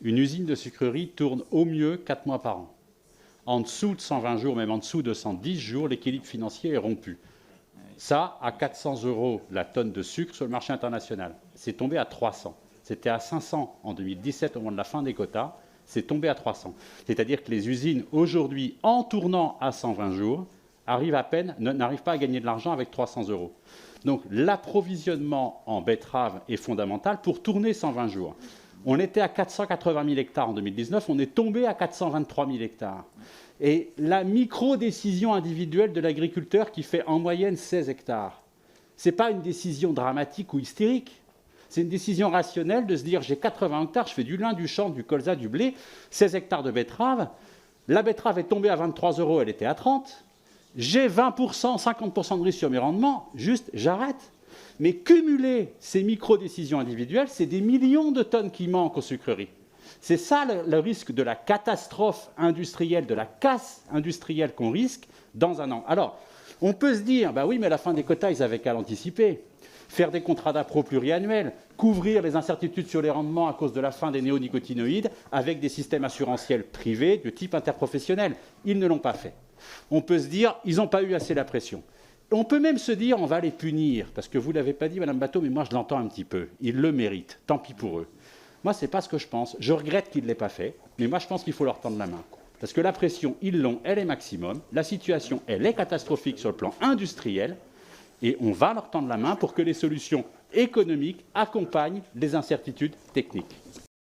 Une usine de sucrerie tourne au mieux 4 mois par an. En dessous de 120 jours, même en dessous de 110 jours, l'équilibre financier est rompu. Ça, à 400 € la tonne de sucre sur le marché international. C'est tombé à 300. C'était à 500 en 2017 au moment de la fin des quotas. C'est tombé à 300. C'est-à-dire que les usines, aujourd'hui, en tournant à 120 jours, n'arrivent pas à gagner de l'argent avec 300 €. Donc l'approvisionnement en betterave est fondamental pour tourner 120 jours. On était à 480 000 hectares en 2019, on est tombé à 423 000 hectares. Et la micro-décision individuelle de l'agriculteur qui fait en moyenne 16 hectares, ce n'est pas une décision dramatique ou hystérique. C'est une décision rationnelle de se dire j'ai 80 hectares, je fais du lin, du chanvre, du colza, du blé, 16 hectares de betterave. La betterave est tombée à 23 €, elle était à 30. J'ai 20%, 50% de risque sur mes rendements, juste j'arrête. Mais cumuler ces micro-décisions individuelles, c'est des millions de tonnes qui manquent aux sucreries. C'est ça le risque de la catastrophe industrielle, de la casse industrielle qu'on risque dans un an. Alors, on peut se dire, bah oui, mais à la fin des quotas, ils avaient qu'à l'anticiper. Faire des contrats d'appro pluriannuels, couvrir les incertitudes sur les rendements à cause de la fin des néonicotinoïdes avec des systèmes assurantiels privés de type interprofessionnel. Ils ne l'ont pas fait. On peut se dire, ils n'ont pas eu assez la pression. On peut même se dire, on va les punir, parce que vous ne l'avez pas dit, Madame Batteau, mais moi je l'entends un petit peu. Ils le méritent, tant pis pour eux. Moi, ce n'est pas ce que je pense. Je regrette qu'ils ne l'aient pas fait, mais moi je pense qu'il faut leur tendre la main. Parce que la pression, ils l'ont, elle est maximum. La situation, elle est catastrophique sur le plan industriel. Et on va leur tendre la main pour que les solutions économiques accompagnent les incertitudes techniques.